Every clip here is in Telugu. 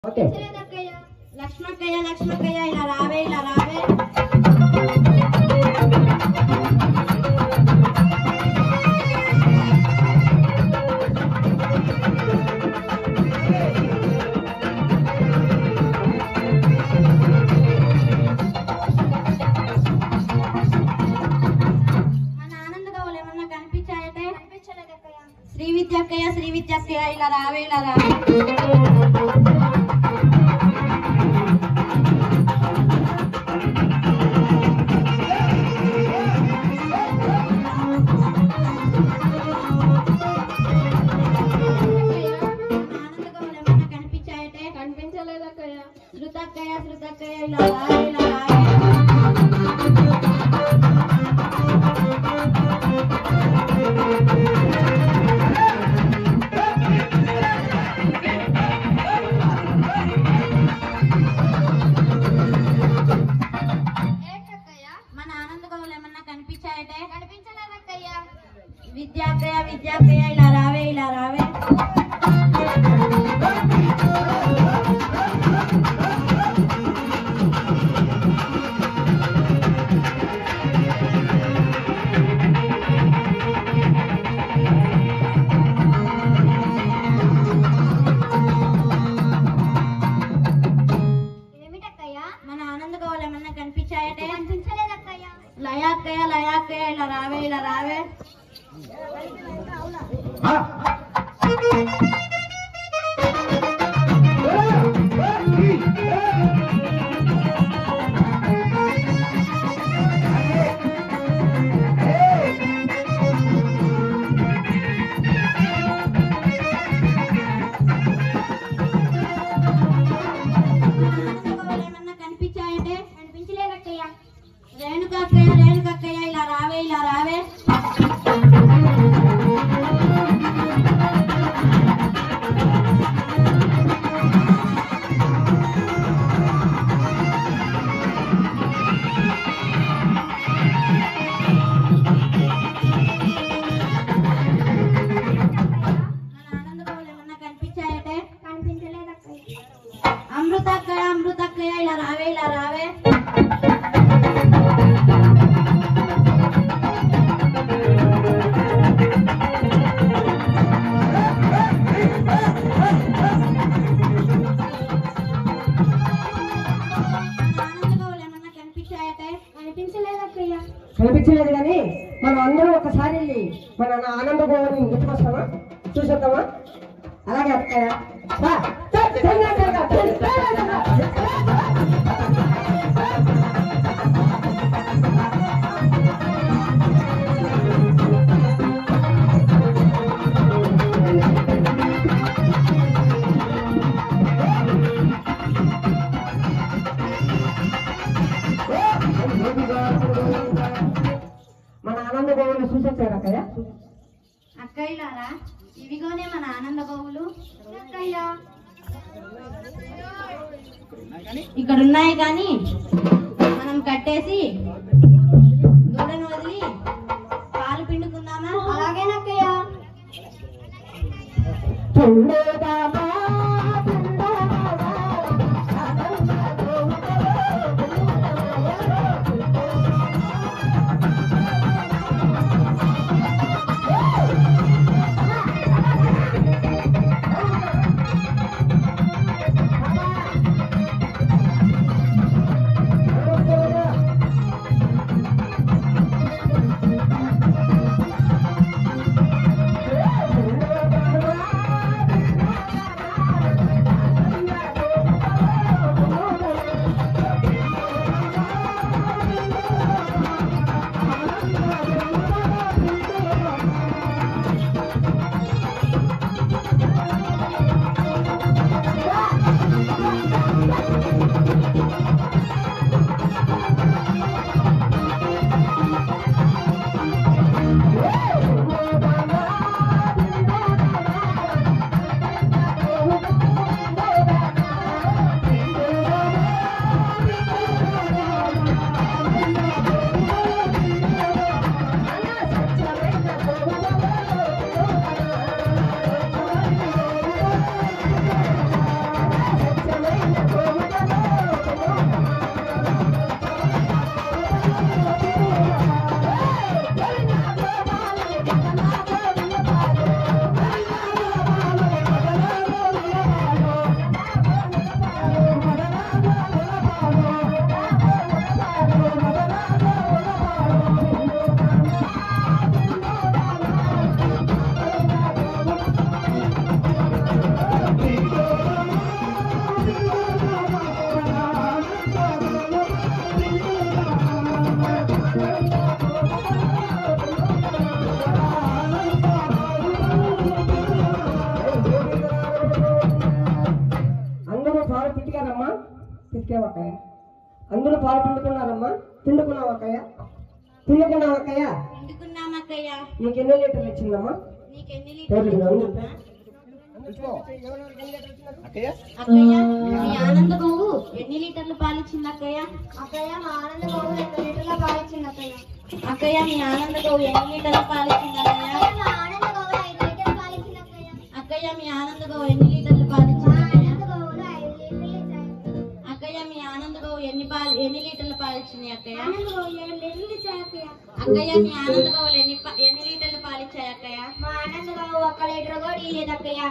ఓకే లక్ష్మక్కయ్య లక్ష్మక్కయ్య ఇలా రావే ఇలా రావే. మన ఆనంద గౌలు ఏమన్నా కనిపించాయటే? శ్రీ విద్యక్కయ్య శ్రీ విద్యక్కయ్య ఇలా రావే ఇలా రావే. శృతక్కయ్య శృతక్కయ్య ఇలా రావే ఇలా రావే. మన ఆనంద గౌలు ఏమన్నా కనిపించాయటే? కనిపించలేదక్కయ్య. విద్యాక్కయ్య విద్యాక్కయ్య ఇలా రావే ఇలా రావే. మన ఆనంద గౌలు ఏమన్నా కనిపించాయటే? కనిపించలేదక్కయ్య. లయాక్కయ్య లయాక్కయ్య ఇలా రావే ఇలా రావే. రేణుకక్కయ్య రేణుకక్కయ్య ఇలా రావే ఇలా రావే. మన ఆనంద గౌలు ఏమన్నా కనిపించాయటే? కనిపించలేదక్కయ్య. అమృతక్కయ్య అమృతక్కయ్య ఇలా రావే ఇలా రావే. కనిపించలేదు కానీ మనం అందరం ఒకసారి మన ఆనంద గోవుని గుర్తుకొస్తామా చూసేద్దామా? అలాగే అక్కయ్య మన ఆనంద గోవుని చూసొచ్చారు అక్కయ్య. అక్కయ్యలారా ఇవిగోనే మన ఆనంద గోవులు. ఇక్కడ ఉన్నాయి కానీ మనం కట్టేసి దూడను వదిలి పాలు పిండుకుందామా? అలాగేనక్కయ్య. పాలు పితికారమ్మా? పితికావక్కయ్య. అందరూ పాలు పిండుకున్నారమ్మా? పిండుకున్నావక్కయ్య? పిండుకున్నావక్కయ్య? పిండుకున్నామక్కయ్య. నీకు ఎన్ని లీటర్లు ఇచ్చిందమ్మా? నీకెన్ని అక్కయ్య మీ ఆనంద గోవు ఎన్ని లీటర్లు పాలిచ్చింది అక్కయ్య? అక్కయ్య మా ఆనంద గోవు 2 లీటర్ల పాలిచ్చింది అక్కయ్య. అక్కయ్య మీ ఆనంద గోవు ఎన్ని లీటర్లు పాలిచ్చింది అక్కయ్య? మా ఆనంద గోవు 5 లీటర్లు పాలిచ్చింది అక్కయ్య. అక్కయ్య మీ ఆనంద గోవు ఎన్ని లీటర్లు పాలిచ్చింది అక్కయ్య? ఆనంద గోవులు 5 లీటర్లు ఇచ్చాయి. అక్కయ్య మీ ఆనంద గోవు ఎన్ని లీటర్లు పాలిచ్చింది అక్కయ్య? ఆనంద గోవు 7 లీటర్లు ఇచ్చాయి అక్కయ్య. అక్కయ్య మీ ఆనంద గోవులు ఎన్ని లీటర్లు పాలిచ్చాయి అక్కయ్య? మా ఆనంద గోవు 1 లీటర్ కూడా ఇయ్యలేదు అక్కయ్య.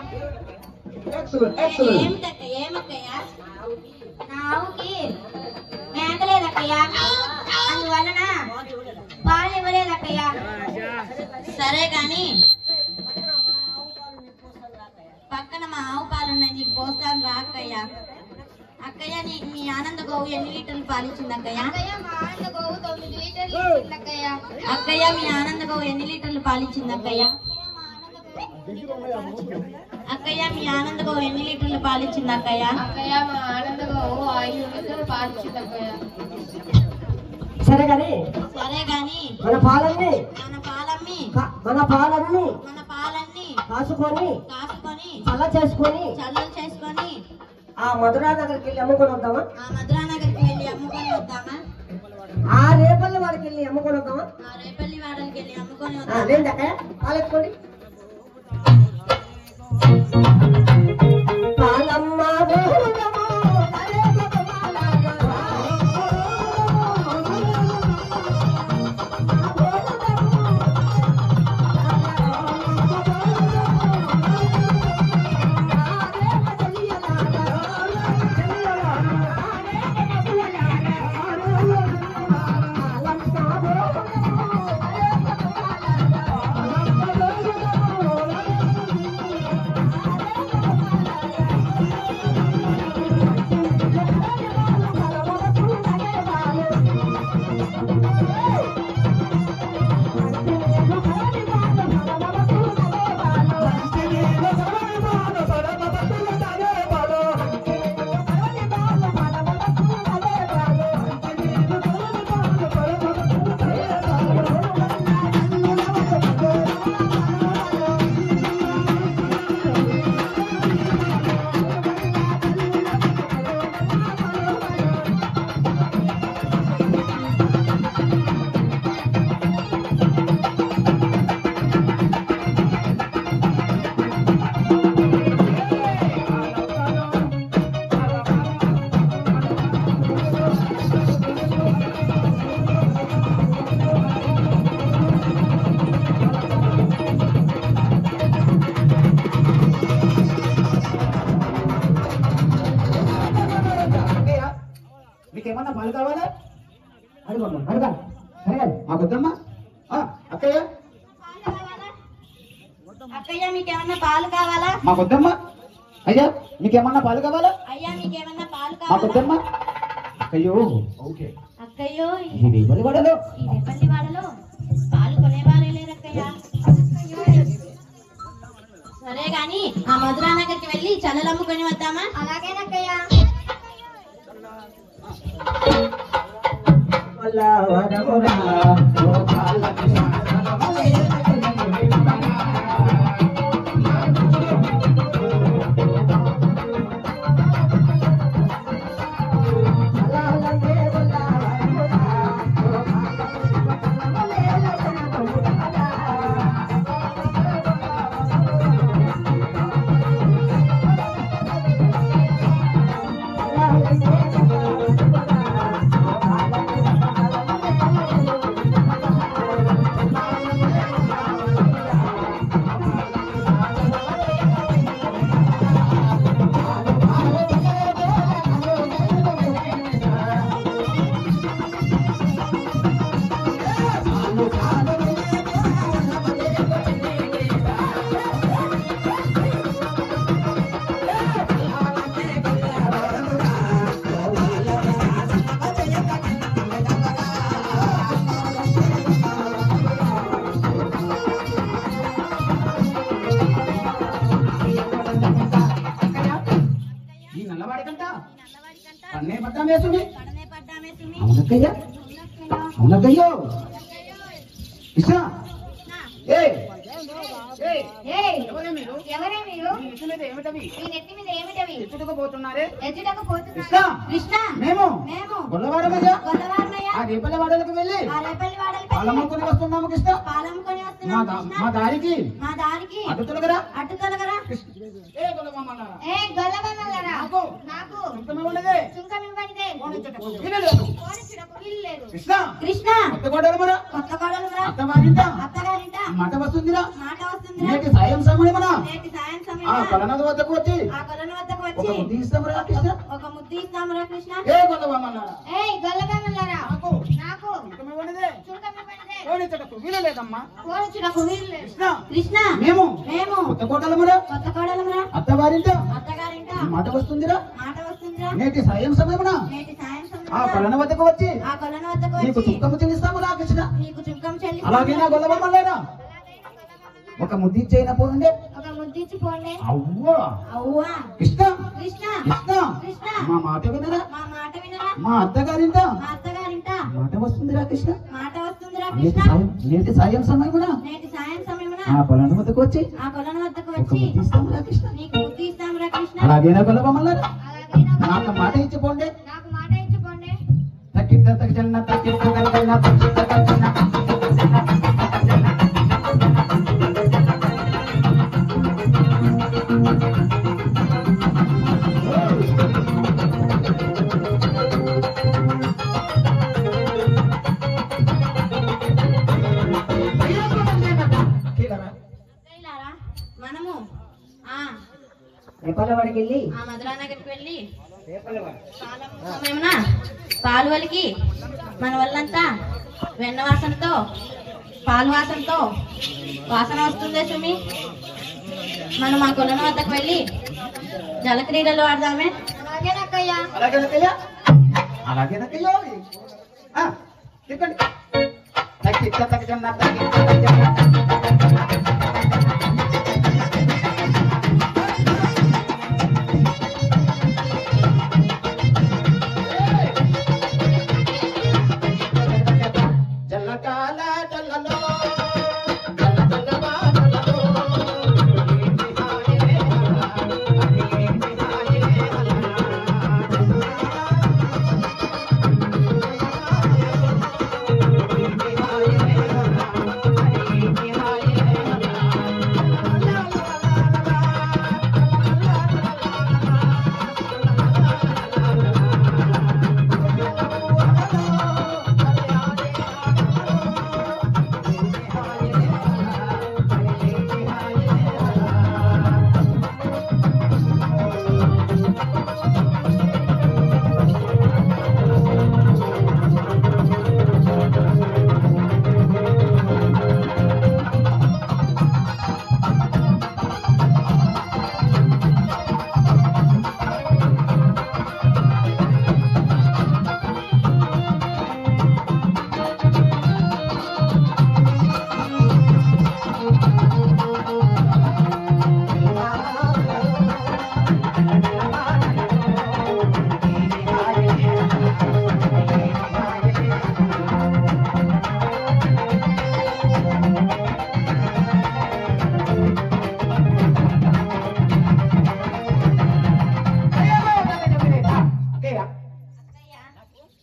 ఏమక్కయ్య? నా ఆవుకి మేత లేదక్కయ్య, అందువలన పాలు ఇవ్వలేదు అక్కయ్య. సరే గాని పక్కన మా ఆవు పాలు ఉన్నాయి, నీకు పోస్తాను రా అక్కయ్య. అక్కయ్య మీ ఆనంద గోవు ఎన్ని లీటర్లు పాలిచ్చింది అక్కయ్య? అక్కయ్య మా ఆనంద గోవు 9 లీటర్లు ఇచ్చింది అక్కయ్య. అక్కయ్య మీ ఆనంద గోవు ఎన్ని లీటర్లు పాలిచ్చింది అక్కయ్య? అక్కయ్య మీ ఆనంద గోవు ఎన్ని లీటర్లు పాలిచ్చింది అక్కయ్య? అక్కయ్య మా ఆనంద గోవు 5 లీటర్లు పాలిచ్చింది అక్కయ్య. సరే కానీ మన పాలన్నీ కాసుకొని చల్ల చేసుకొని ఆ మధురా నగర్కి వెళ్ళి అమ్ముకొని వద్దామా? ఆ రేపల్లి వాడికి వెళ్ళి అమ్ముకొని వద్దామా? లేదు అక్కయ్య, పాలెత్తుకోండి. పాలమ్మ మీకేమన్నా పాలు కావాలా? అడుగమ్మా, అడగాలి మాకొద్దమ్మా. అక్కయ్య అక్కయ్య మీకేమన్నా పాలు కావాలా? మాకొద్దమ్మా. అయ్యా మీకేమన్నా పాలు కావాలా? అయ్యా మీకేమన్నా పాలు కావాలా? మాకొద్దమ్మా. అక్కయ్యో ఓకే. అక్కయ్యో ఇది బలివాడలో ఈ రేపల్లి వాడలో పాలు కొనేవారే లేరక్కయ్య. సరే గాని ఆ మధురా నగర్కి వెళ్ళి చల్లలు అమ్ముకొని వద్దామా? అలాగేనక్కయ్య. అన్నే పడ్డామే సుమి పడనే పడ్డామే సుమి అవునక్కయ్య అవునక్కయ్యో కృష్ణ ఏయ్ ఏయ్, ఎవరే మీరు? మీ నెత్తి మీద ఏమిటవి? ఈ నెత్తి మీద ఏమిటవి ఎత్తుటకు పోతున్నారే? ఎత్తుటకు కృష్ణ పోతున్నారు కృష్ణ మేము మేము గొల్లవాడమయ్యా గొల్లవారినయ్యా ఆ రేపల్లి వాడలకు వెళ్ళి ఆ రేపల్లి వాడలు పాలమ్మకొని వస్తున్నాము కృష్ణ పాలమ్ముకొని మా వస్తున్నాం దా- కృష్ణ మా దారికి మా దారికి అడ్డు తొలగరా అడ్డు తొలగరా ఏ గొల్లమామలారా? ఏ గొల్లబొమ్మలారా నాకు నాకు సుఖమే ఉన్నదే. సుంకం ఇవ్వండి పోనిచ్చుటకు వీలులేదు. పోనిచ్చుటకు వీలు లేదు కృష్ణ కృష్ణ కొత్త కోడలు మన కొత్త కోడలు రా అత్తవారింట అత్తగారింట మాట వస్తుందిరా మాట వస్తుందిరా నేటి సాయం సమయమనా నేటి సాయం ఆ సమయం కొలనది వద్దకు వచ్చి ఆ కొలను వద్దకు ఒక వచ్చి బుద్ధి ఇస్తామురా కృష్ణ ఒక ముద్దు ఇస్తామురా కృష్ణ ఏ గొల్లవామన్నారా ఏయ్ గొల్లబొమ్మలారా నాకు నాకు సుఖమే ఉన్నదే. సుంకం ఇవ్వండి పోనిచ్చుటకు వీలులేదమ్మా. పోనిచ్చుటకు వీలు లేదు కృష్ణ కృష్ణ మేము మేము కొత్త కోటలు మన కొత్త కోడలు రా అత్తవారింట అత్తగారింట మాట వస్తుందిరా మాట వస్తుందిరా నేటి సాయం సమయమున నేటి సాయం ఆ సమయం కొలన వద్దకు వచ్చి ఆ కొలను వద్దకు నీకు వచ్చి చుక్కము చెల్లిస్తామురా కృష్ణ నీకు చుక్కం చెల్లి అలాగే నా గొల్లవామల్లేరా ఒక ముద్దు ఇచ్చేయిన పోండి ఒక ముద్దిచ్చి పోండి అవ్వా అవ్వా కృష్ణ కృష్ణ కృష్ణ కృష్ణ మా మాట వినరా మా మాట వినరా మా అత్తగారింట మా అత్తగారింట మాట వస్తుందిరా కృష్ణ మాట వస్తుందిరా నేటి కృష్ణ సాయం నేటి సాయం సమయమున నేటి సాయం సమయమున ఆ పొలం వద్దకు వచ్చి ఆ కొలను వద్దకు ఒక వచ్చి ముద్దు ఇస్తామురా కృష్ణ నీకు ముద్దు ఇస్తామురా కృష్ణ అలాగే నా గొల్లవామల్లారా అలాగే నాకు మాట ఇచ్చిపోండి నాకు మాట ఇచ్చిపోండి తక్కిట్ట తగ్గన్న తక్కిట్ట తగ్గన్న తక్కిట్ట తగ్గన్న కైలారా మనము ఆ రేపల్ల వాడికి వెళ్ళి ఆ మధురా నగర్కి వెళ్ళి సమయమున పాలు వలికి మన వాళ్ళంతా వెన్న వాసనతో పాలు వాసనతో వాసన వస్తుందే సుమి మనం ఆ కొలను వద్దకు వెళ్ళి జలక్రీడలు ఆడదామే అలాగేనక్కయ్యా అలాగేనక్కయ్యా అలాగేనక్కయ్యో చెప్పండి తక్కిట్ట తగ్గన్న తక్కిట్ట తగ్గన్న జల్లకాల జల్లలో జల్ల జల్లవా జల్లలో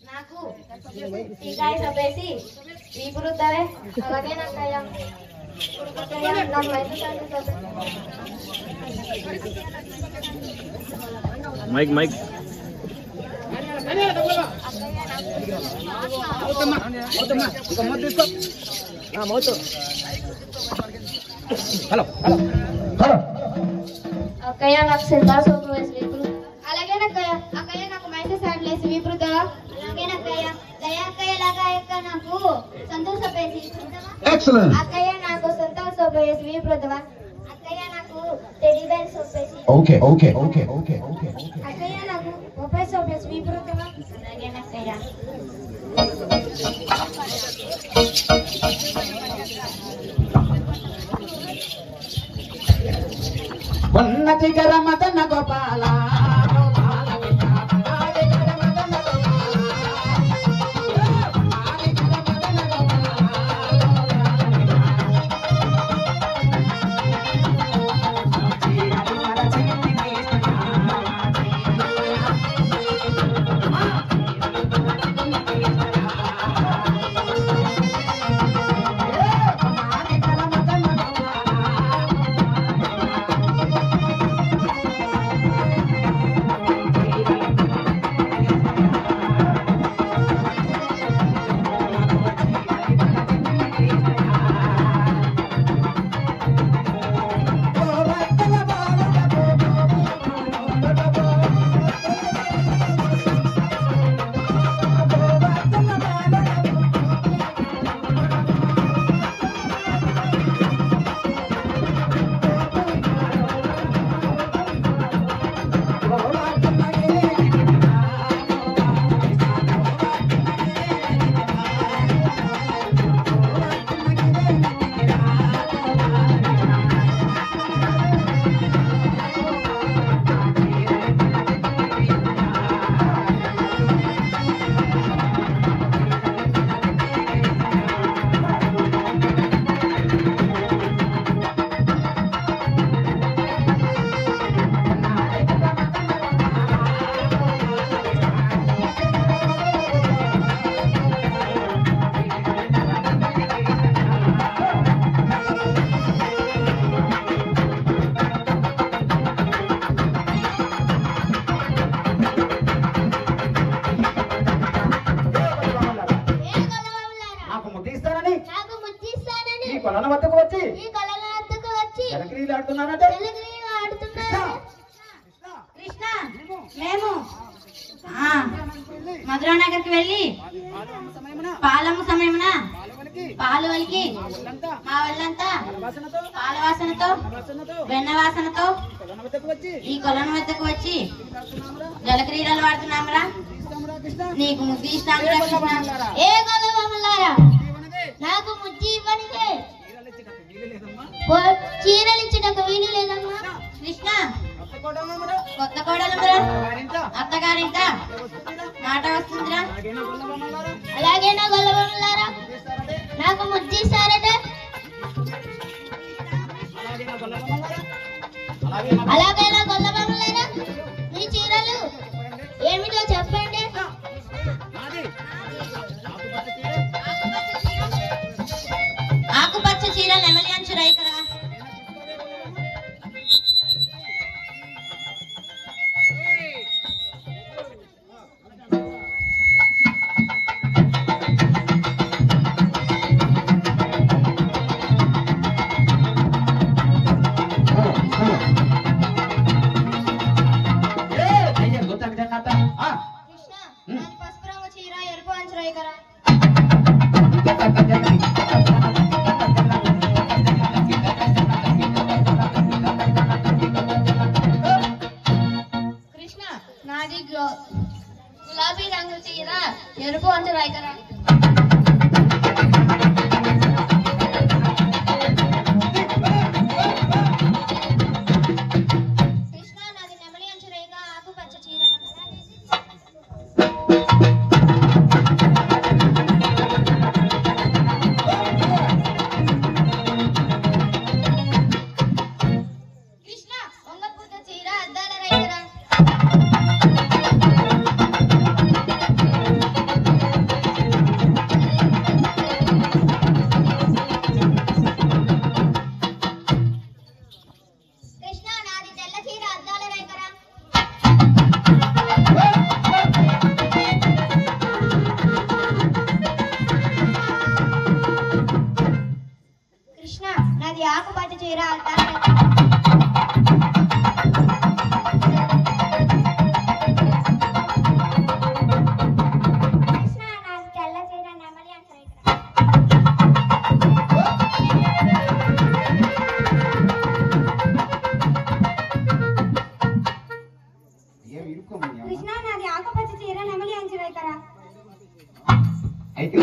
నాకు టీకాయ సబ్బేసి వీపు రుద్దావే అలాగేనక్కయ్యా నాకు mike mike hello hello hello అక్కయ్య నాకు సిల్వర్ సోపు వేసి వీపు అలాగేనక్కయ్య అక్కయ్య నాకు మైసూర్ శాండిల్ వేసి వీపు రుద్దావా అలాగేనక్కయ్య దయాక్కయ్య లాగా అక్క నాకు సంతూర్ సోపు వేసి ఎక్సలెంట్ అక్కయ్య నాకు సంతూర్ సోపు వేసి వీపు రుద్దావా అక్కయ్య నాకు టెడ్డీ బేర్ సోపు వేసి okay okay okay okay okay అక్కయ్య నాకు బొప్పాయి సోపు వేసి వీపు రుద్దావా అలాగేనక్కయ్య ఉన్నతి గరమదన గోపాల గోపాల నగర్కి వెళ్ళి పాలమ్మ సమయమున పాలు వలికి మా వాళ్ళంతా పాల వాసనతో వెన్న వాసనతో ఈ కొలను వద్దకు వచ్చి జలక్రీడలు వాడుతున్నామరా. నీకు ముద్దు ఇస్తామురా కృష్ణ. ఏ గొల్లవాములారా నాకు ముద్దు ఇవ్వనిదే చీరలు ఇచ్చటకు వీలు లేదమ్మా. కృష్ణ కొత్త కోడలు అత్తగారింట మాట వస్తుందిరా. అలాగే నా గొల్లవాములారా నాకు ముద్దు ఇస్తారట. అలాగే నా గొల్లవాములారా మీ చీరలు ఏమిటో చెప్పండి. ఆకుపచ్చ చీర నెమలి అంచు రైకరా. కృష్ణ నాకు పసుపు రంగు చీర ఎరుపు అంచు రైకరా. కృష్ణ నాది గులాబీ రంగు చీర ఎరుపు అంచు రైకరా. కృష్ణ నాది నెమలి అంచు రేఖ ఆకుపచ్చ చీర. కృష్ణ వంగపూత చీర అద్దాల రైకరా. కృష్ణ నాది తెల్ల చీర అద్దాల రైకరా. కృష్ణ నాది ఆకుపచ్చ చీర అద్దాల రైకరా. కృష్ణ నాది తెల్ల చీర నెమలి అంచు రైకరా. కృష్ణ నాది ఆకుపచ్చ చీర నెమలి అంచు రైకరా. అయితే